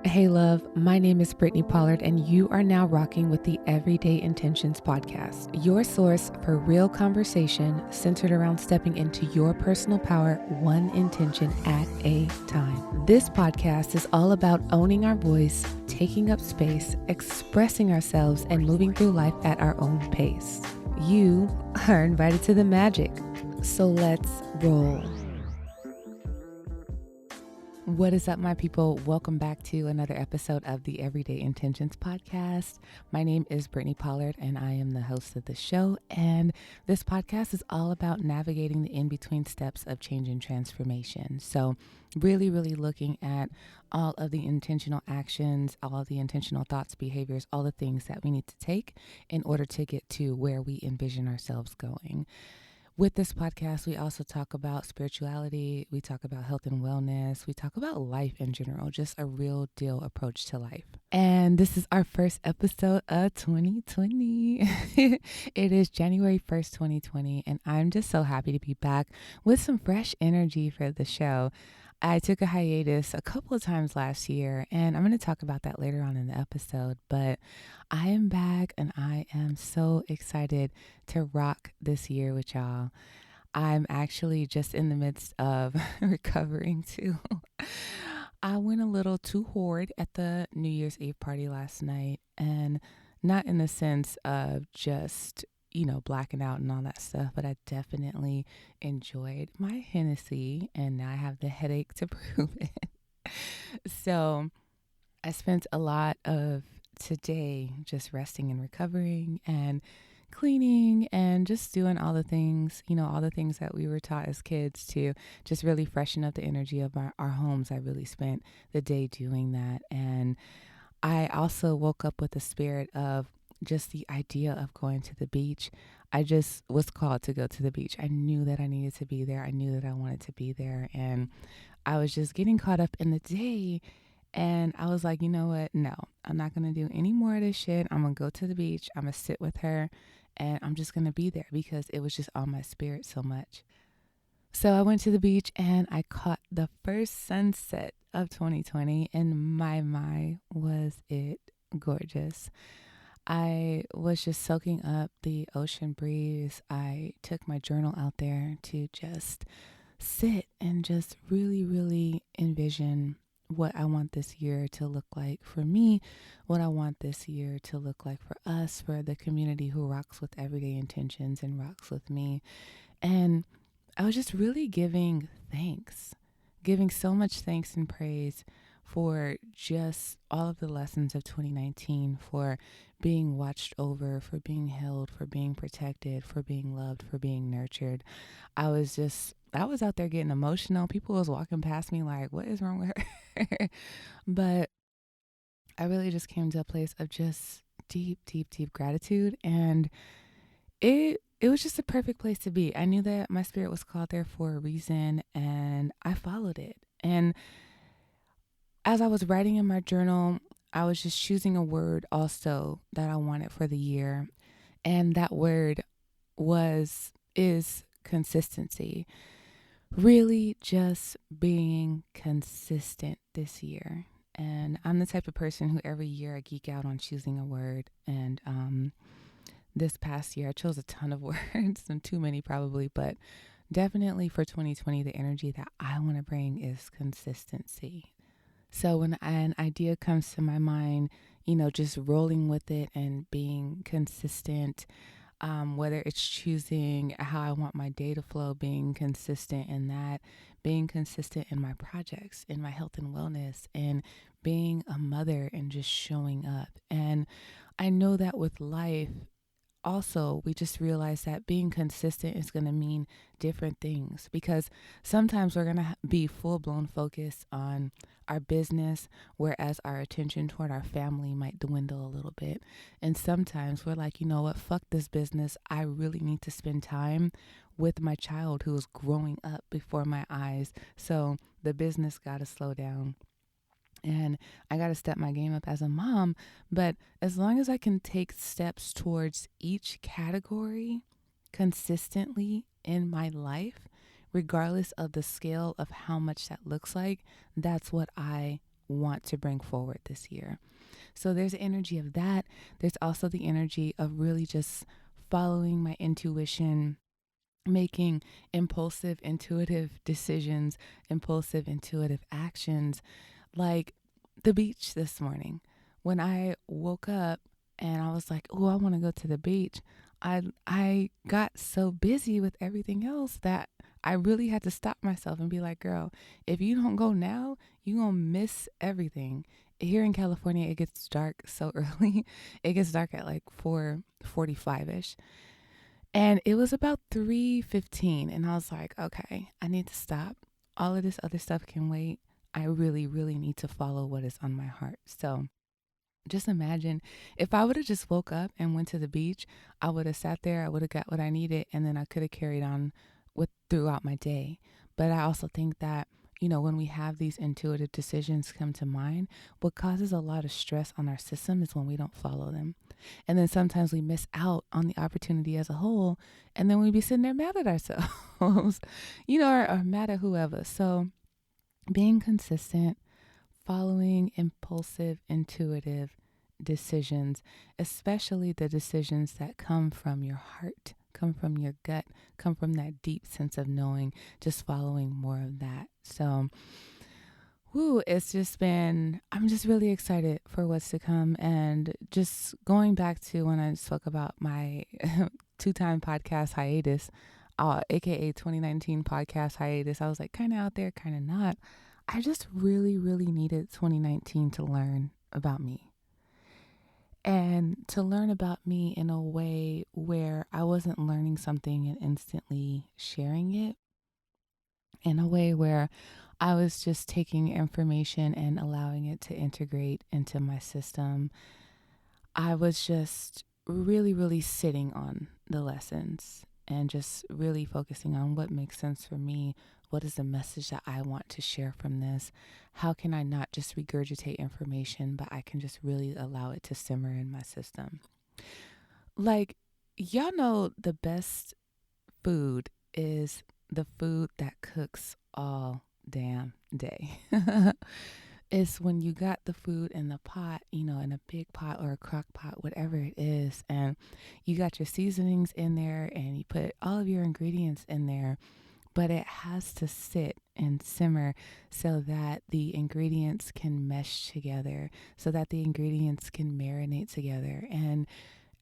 Hey, love, my name is Brittany Pollard, and you are now rocking with the Everyday Intentions podcast, your source for real conversation centered around stepping into your personal power, one intention at a time. This podcast is all about owning our voice, taking up space, expressing ourselves, and moving through life at our own pace. You are invited to the magic, so let's roll. What is up, my people? Welcome back to another episode of the Everyday Intentions podcast. My name is Brittany Pollard, and I am the host of the show. And this podcast is all about navigating the in-between steps of change and transformation. So really looking at all of the intentional actions, all of the intentional thoughts, behaviors, all the things that we need to take in order to get to where we envision ourselves going. With this podcast, we also talk about spirituality, we talk about health and wellness, we talk about life in general, just a real deal approach to life. And this is our first episode of 2020. It is January 1st, 2020, and I'm just so happy to be back with some fresh energy for the show. I took a hiatus a couple of times last year, and I'm going to talk about that later on in the episode, but I am back and I am so excited to rock this year with y'all. I'm actually just in the midst of recovering too. I went a little too hard at the New Year's Eve party last night, and not in the sense of just blacking out and all that stuff, but I definitely enjoyed my Hennessy, and now I have the headache to prove it. So I spent a lot of today just resting and recovering and cleaning and just doing all the things, all the things that we were taught as kids to just really freshen up the energy of our homes. I really spent the day doing that. And I also woke up with the spirit of just the idea of going to the beach. I just was called to go to the beach. I knew that I needed to be there. I knew that I wanted to be there. And I was just getting caught up in the day. And I was like, you know what? No, I'm not going to do any more of this shit. I'm going to go to the beach. I'm going to sit with her. And I'm just going to be there because it was just on my spirit so much. So I went to the beach and I caught the first sunset of 2020. And my, was it gorgeous. I was just soaking up the ocean breeze. I took my journal out there to just sit and just really envision what I want this year to look like for me, what I want this year to look like for us, for the community who rocks with Everyday Intentions and rocks with me. And I was just really giving so much thanks and praise for just all of the lessons of 2019, for being watched over, for being held, for being protected, for being loved, for being nurtured. I was out there getting emotional. People was walking past me like, what is wrong with her? But I really just came to a place of just deep gratitude, and it was just a perfect place to be. I knew that my spirit was called there for a reason, and I followed it. And as I was writing in my journal, I was just choosing a word also that I wanted for the year. And that word is consistency. Really just being consistent this year. And I'm the type of person who every year I geek out on choosing a word. And this past year I chose a ton of words, and too many probably, but definitely for 2020, the energy that I want to bring is consistency. So when an idea comes to my mind, just rolling with it and being consistent, whether it's choosing how I want my day to flow, being consistent in that, being consistent in my projects, in my health and wellness, and being a mother and just showing up. And I know that with life, also, we just realize that being consistent is going to mean different things, because sometimes we're going to be full-blown focused on our business, whereas our attention toward our family might dwindle a little bit. And sometimes we're like, you know what, fuck this business. I really need to spend time with my child who is growing up before my eyes. So the business got to slow down. And I got to step my game up as a mom. But as long as I can take steps towards each category consistently in my life, regardless of the scale of how much that looks like, that's what I want to bring forward this year. So there's the energy of that. There's also the energy of really just following my intuition, making impulsive, intuitive decisions, impulsive, intuitive actions, like the beach this morning. When I woke up and I was like, "Oh, I want to go to the beach," I got so busy with everything else that I really had to stop myself and be like, "Girl, if you don't go now, you gonna miss everything." Here in California, it gets dark so early. It gets dark at like 4:45 ish. And it was about 3:15, and I was like, okay, I need to stop. All of this other stuff can wait. I really, really need to follow what is on my heart. So just imagine if I would have just woke up and went to the beach, I would have sat there, I would have got what I needed, and then I could have carried on with throughout my day. But I also think that, when we have these intuitive decisions come to mind, what causes a lot of stress on our system is when we don't follow them. And then sometimes we miss out on the opportunity as a whole, and then we be sitting there mad at ourselves, or mad at whoever. So being consistent, following impulsive, intuitive decisions, especially the decisions that come from your heart, come from your gut, come from that deep sense of knowing, just following more of that. So, it's just been, I'm just really excited for what's to come. And just going back to when I spoke about my 2-time podcast hiatus, aka 2019 podcast hiatus, I was like kind of out there, kind of not. I just really, really needed 2019 to learn about me. And to learn about me in a way where I wasn't learning something and instantly sharing it, in a way where I was just taking information and allowing it to integrate into my system. I was just really, really sitting on the lessons and just really focusing on what makes sense for me. What is the message that I want to share from this? How can I not just regurgitate information, but I can just really allow it to simmer in my system? Like, y'all know the best food is the food that cooks all damn day. It's when you got the food in the pot, in a big pot or a crock pot, whatever it is, and you got your seasonings in there and you put all of your ingredients in there, but it has to sit and simmer so that the ingredients can mesh together, so that the ingredients can marinate together. And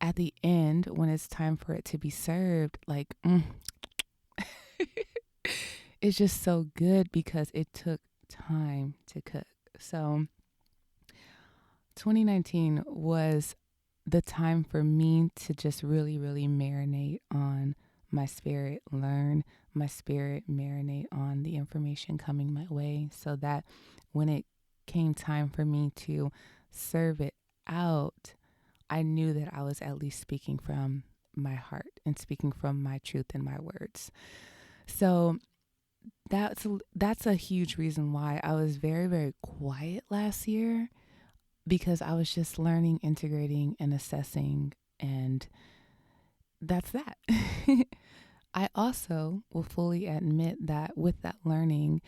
at the end, when it's time for it to be served, like, it's just so good because it took time to cook. So 2019 was the time for me to just really, really marinate on my spirit, learn my spirit, marinate on the information coming my way, so that when it came time for me to serve it out, I knew that I was at least speaking from my heart and speaking from my truth and my words. So that's a huge reason why I was very, very quiet last year, because I was just learning, integrating, and assessing, and that's that. I also will fully admit that with that learning,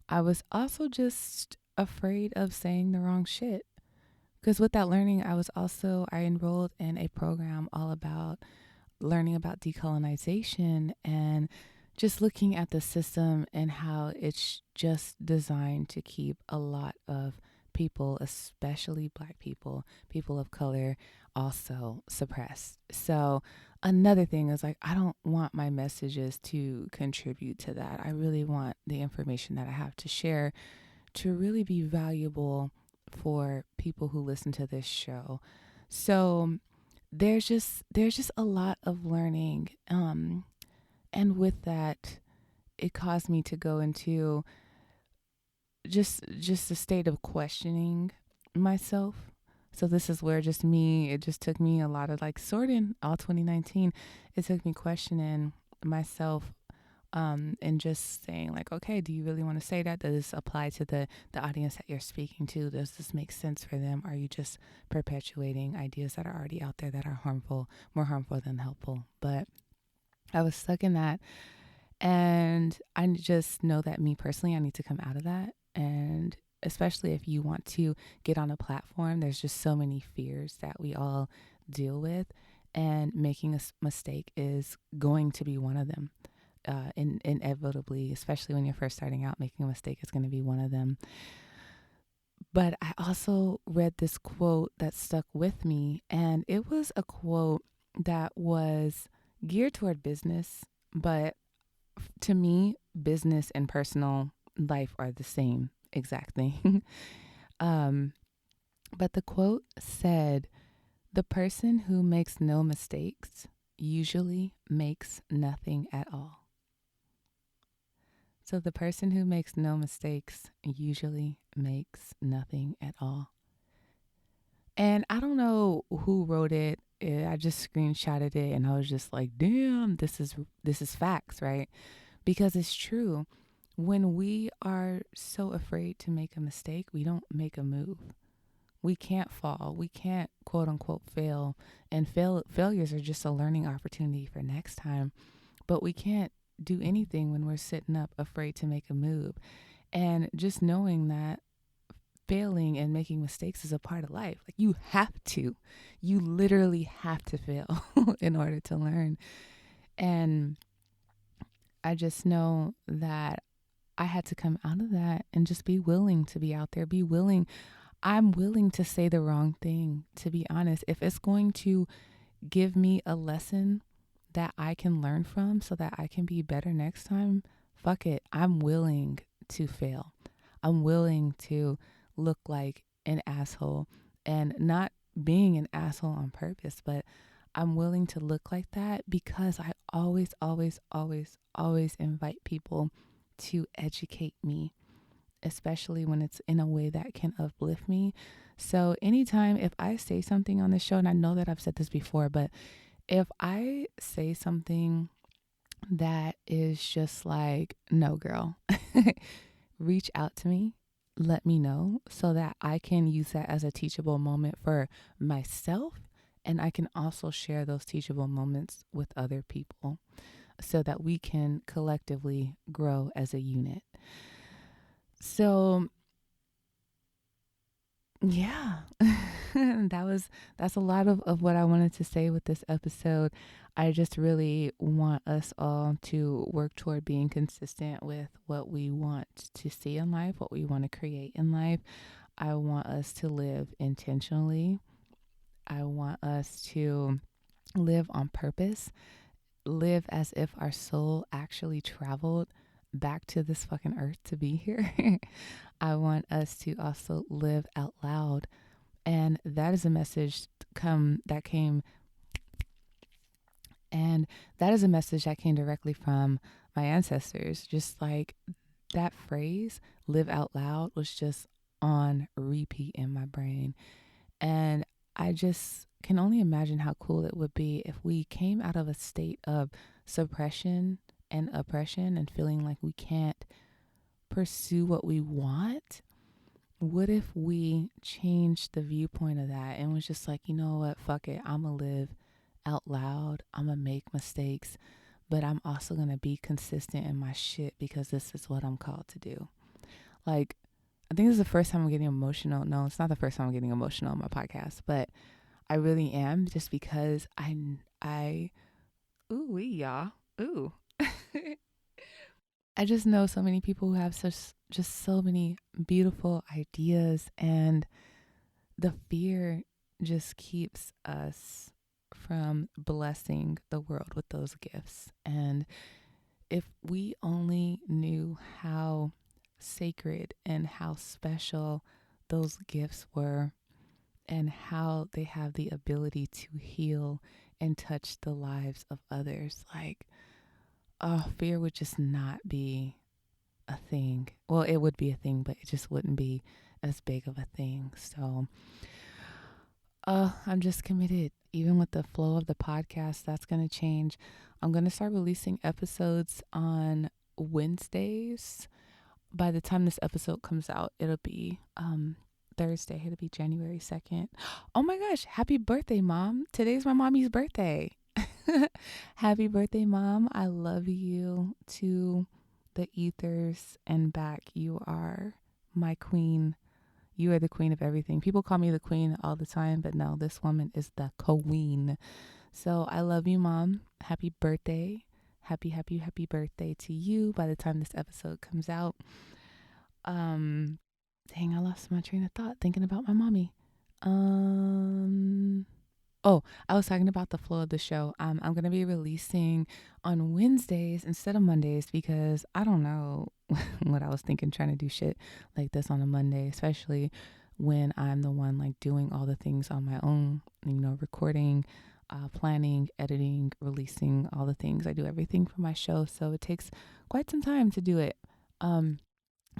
I was also just afraid of saying the wrong shit. Because with that learning, I enrolled in a program all about learning about decolonization and just looking at the system and how it's just designed to keep a lot of people, especially Black people, people of color, also suppressed. So another thing is, like, I don't want my messages to contribute to that. I really want the information that I have to share to really be valuable for people who listen to this show. So there's just a lot of learning, and with that, it caused me to go into just a state of questioning myself. So this is where it just took me a lot of like sorting all 2019. It took me questioning myself, and just saying like, okay, do you really want to say that? Does this apply to the audience that you're speaking to? Does this make sense for them? Are you just perpetuating ideas that are already out there that are harmful, more harmful than helpful? But I was stuck in that. And I just know that me personally, I need to come out of that. And especially if you want to get on a platform, there's just so many fears that we all deal with. And making a mistake is going to be one of them. Inevitably, especially when you're first starting out, making a mistake is going to be one of them. But I also read this quote that stuck with me, and it was a quote that was geared toward business, but to me, business and personal life are the same exact thing. um, but the quote said, "The person who makes no mistakes usually makes nothing at all." So the person who makes no mistakes usually makes nothing at all. And I don't know who wrote it. I just screenshotted it and I was just like, "Damn, this is facts, right?" Because it's true. When we are so afraid to make a mistake, we don't make a move. We can't fall. We can't quote unquote fail. And failures are just a learning opportunity for next time. But we can't do anything when we're sitting up afraid to make a move. And just knowing that failing and making mistakes is a part of life. Like you literally have to fail in order to learn. And I just know that I had to come out of that and just be willing to be out there, be willing. I'm willing to say the wrong thing, to be honest. If it's going to give me a lesson that I can learn from so that I can be better next time, fuck it. I'm willing to fail. I'm willing to look like an asshole, and not being an asshole on purpose, but I'm willing to look like that because I always, always, always, always invite people to educate me, especially when it's in a way that can uplift me. So anytime if I say something on the show, and I know that I've said this before, but if I say something that is just like, no, girl, reach out to me, let me know so that I can use that as a teachable moment for myself. And I can also share those teachable moments with other people so that we can collectively grow as a unit. So, yeah, that's a lot of what I wanted to say with this episode. I just really want us all to work toward being consistent with what we want to see in life, what we want to create in life. I want us to live intentionally. I want us to live on purpose, live as if our soul actually traveled back to this fucking earth to be here. I want us to also live out loud. And that is a message that came and that is a message that came directly from my ancestors. Just like that phrase, live out loud, was just on repeat in my brain. And I just can only imagine how cool it would be if we came out of a state of suppression and oppression and feeling like we can't pursue what we want. What if we changed the viewpoint of that and was just like, you know what, fuck it, I'm gonna live out loud, I'm gonna make mistakes, but I'm also gonna be consistent in my shit because this is what I'm called to do. Like, I think this is the first time I'm getting emotional. No, it's not the first time I'm getting emotional on my podcast, but I really am, just because ooh wee y'all, ooh. I just know so many people who have just so many beautiful ideas, and the fear just keeps us from blessing the world with those gifts. And if we only knew how sacred and how special those gifts were, and how they have the ability to heal and touch the lives of others, like, oh, fear would just not be a thing. Well, it would be a thing, but it just wouldn't be as big of a thing. So, I'm just committed. Even with the flow of the podcast, that's going to change. I'm going to start releasing episodes on Wednesdays. By the time this episode comes out, it'll be Thursday. It'll be January 2nd. Oh my gosh, happy birthday, Mom. Today's my mommy's birthday. Happy birthday, Mom. I love you to the ethers and back. You are my queen. You are the queen of everything. People call me the queen all the time, but no, this woman is the queen. So I love you, Mom. Happy birthday. Happy birthday to you by the time this episode comes out. Um, Dang, I lost my train of thought thinking about my mommy. Oh, I was talking about the flow of the show. I'm going to be releasing on Wednesdays instead of Mondays because I don't know what I was thinking trying to do shit like this on a Monday, especially when I'm the one like doing all the things on my own, recording, planning, editing, releasing all the things. I do everything for my show, so it takes quite some time to do it. And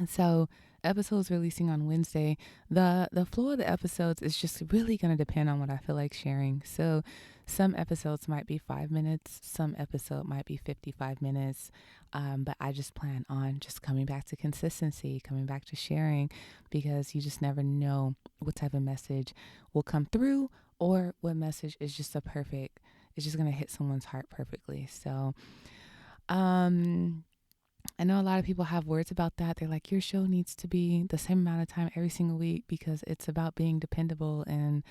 so episodes releasing on Wednesday. The flow of the episodes is just really going to depend on what I feel like sharing. So some episodes might be 5 minutes, some episode might be 55 minutes. But I just plan on just coming back to consistency, coming back to sharing, because you just never know what type of message will come through or what message is just it's just going to hit someone's heart perfectly. So, I know a lot of people have words about that. They're like, your show needs to be the same amount of time every single week because it's about being dependable and,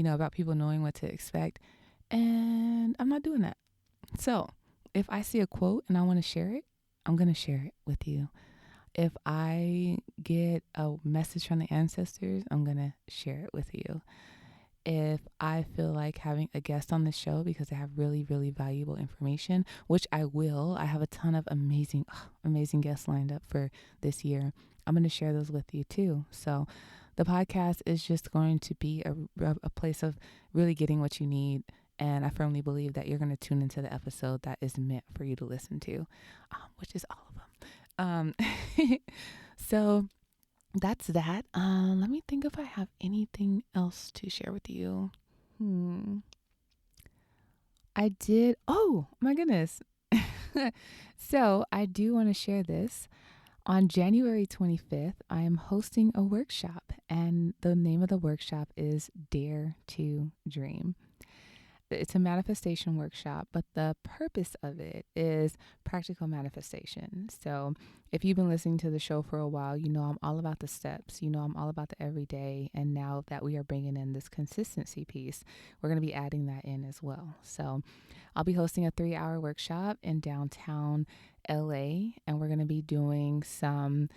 about people knowing what to expect. And I'm not doing that. So if I see a quote and I want to share it, I'm going to share it with you. If I get a message from the ancestors, I'm going to share it with you. If I feel like having a guest on the show because they have really, really valuable information, which I will. I have a ton of amazing guests lined up for this year. I'm going to share those with you too. So the podcast is just going to be a place of really getting what you need. And I firmly believe that you're going to tune into the episode that is meant for you to listen to, which is all of them. So that's that. Let me think if I have anything else to share with you. I did. Oh my goodness. So I do want to share this. On January 25th, I am hosting a workshop, and the name of the workshop is Dare to Dream. It's a manifestation workshop, but the purpose of it is practical manifestation. So if you've been listening to the show for a while, I'm all about the steps, I'm all about the everyday. And now that we are bringing in this consistency piece, we're going to be adding that in as well. So I'll be hosting a 3-hour workshop in downtown LA, and we're going to be doing some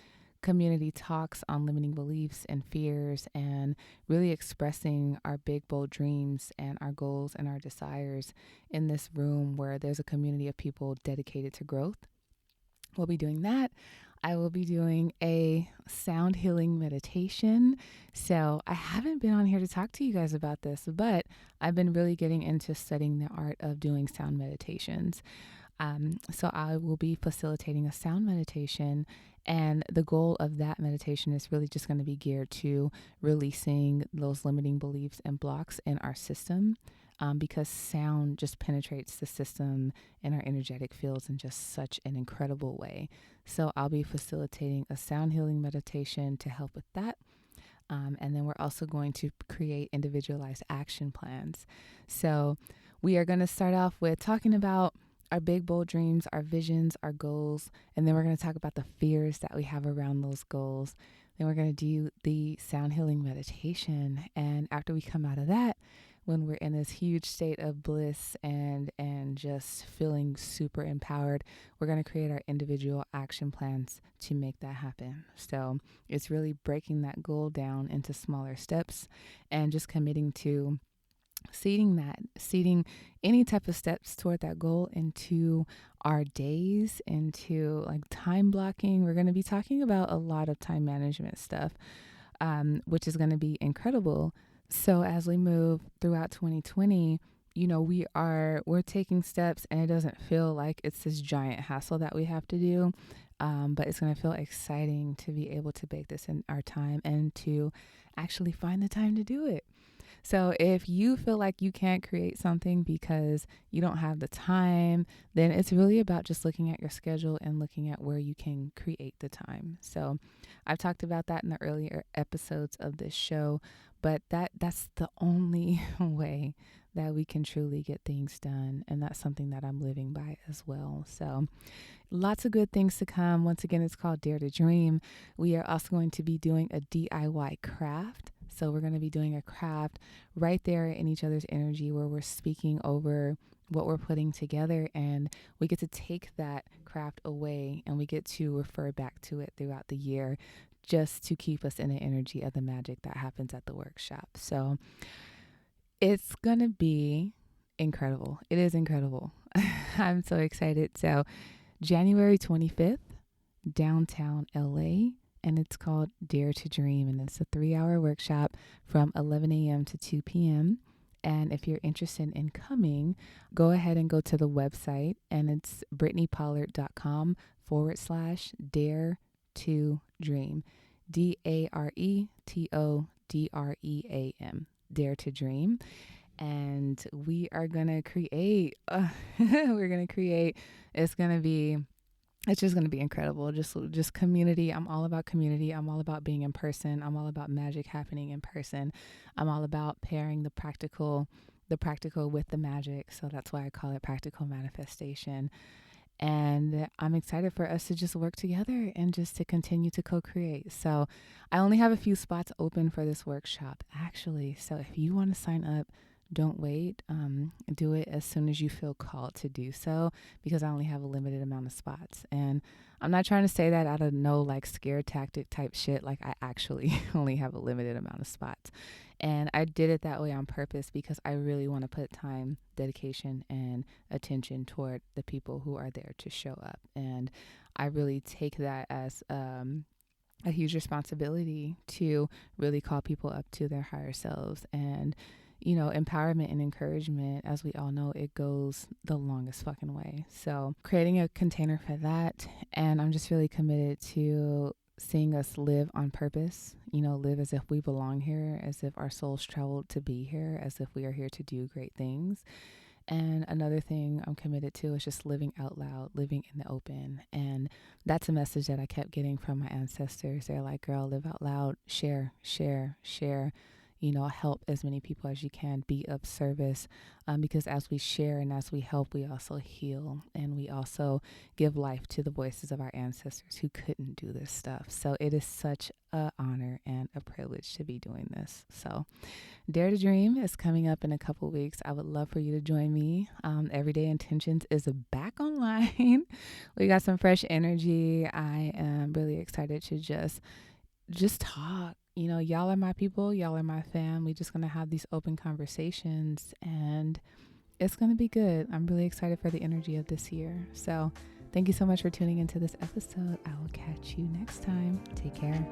community talks on limiting beliefs and fears and really expressing our big, bold dreams and our goals and our desires in this room where there's a community of people dedicated to growth. We'll be doing that. I will be doing a sound healing meditation. So I haven't been on here to talk to you guys about this, but I've been really getting into studying the art of doing sound meditations. So I will be facilitating a sound meditation, and the goal of that meditation is really just going to be geared to releasing those limiting beliefs and blocks in our system, because sound just penetrates the system and our energetic fields in just such an incredible way. So I'll be facilitating a sound healing meditation to help with that. And then we're also going to create individualized action plans. So we are going to start off with talking about our big, bold dreams, our visions, our goals. And then we're going to talk about the fears that we have around those goals. Then we're going to do the sound healing meditation. And after we come out of that, when we're in this huge state of bliss and just feeling super empowered, we're going to create our individual action plans to make that happen. So it's really breaking that goal down into smaller steps and just committing to seeding any type of steps toward that goal into our days, into like time blocking. We're going to be talking about a lot of time management stuff, which is going to be incredible. So as we move throughout 2020, we're taking steps, and it doesn't feel like it's this giant hassle that we have to do. But it's going to feel exciting to be able to bake this in our time and to actually find the time to do it. So if you feel like you can't create something because you don't have the time, then it's really about just looking at your schedule and looking at where you can create the time. So I've talked about that in the earlier episodes of this show, but that's the only way that we can truly get things done. And that's something that I'm living by as well. So lots of good things to come. Once again, it's called Dare to Dream. We are also going to be doing a DIY craft. So we're going to be doing a craft right there in each other's energy where we're speaking over what we're putting together, and we get to take that craft away and we get to refer back to it throughout the year just to keep us in the energy of the magic that happens at the workshop. So it's going to be incredible. It is incredible. I'm so excited. So January 25th, downtown LA, and it's called Dare to Dream. And it's a 3-hour workshop from 11 a.m. to 2 p.m. And if you're interested in coming, go ahead and go to the website, and it's brittanypollard.com/dare to dream. DARETODREAM. Dare to Dream. And we are going to create, it's just going to be incredible. Just community. I'm all about community. I'm all about being in person. I'm all about magic happening in person. I'm all about pairing the practical with the magic. So that's why I call it practical manifestation. And I'm excited for us to just work together and just to continue to co-create. So I only have a few spots open for this workshop, actually. So if you want to sign up, don't wait. Do it as soon as you feel called to do so, because I only have a limited amount of spots. And I'm not trying to say that out of no like scare tactic type shit. Like, I actually only have a limited amount of spots. And I did it that way on purpose because I really want to put time, dedication, and attention toward the people who are there to show up. And I really take that as a huge responsibility to really call people up to their higher selves. And empowerment and encouragement, as we all know, it goes the longest fucking way. So creating a container for that. And I'm just really committed to seeing us live on purpose, live as if we belong here, as if our souls traveled to be here, as if we are here to do great things. And another thing I'm committed to is just living out loud, living in the open. And that's a message that I kept getting from my ancestors. They're like, girl, live out loud, share, share, share. Help as many people as you can, be of service, because as we share and as we help, we also heal, and we also give life to the voices of our ancestors who couldn't do this stuff. So it is such an honor and a privilege to be doing this. So Dare to Dream is coming up in a couple weeks. I would love for you to join me. Everyday Intentions is back online. We got some fresh energy. I am really excited to just talk. Y'all are my people. Y'all are my fam. We're just going to have these open conversations, and it's going to be good. I'm really excited for the energy of this year. So thank you so much for tuning into this episode. I will catch you next time. Take care.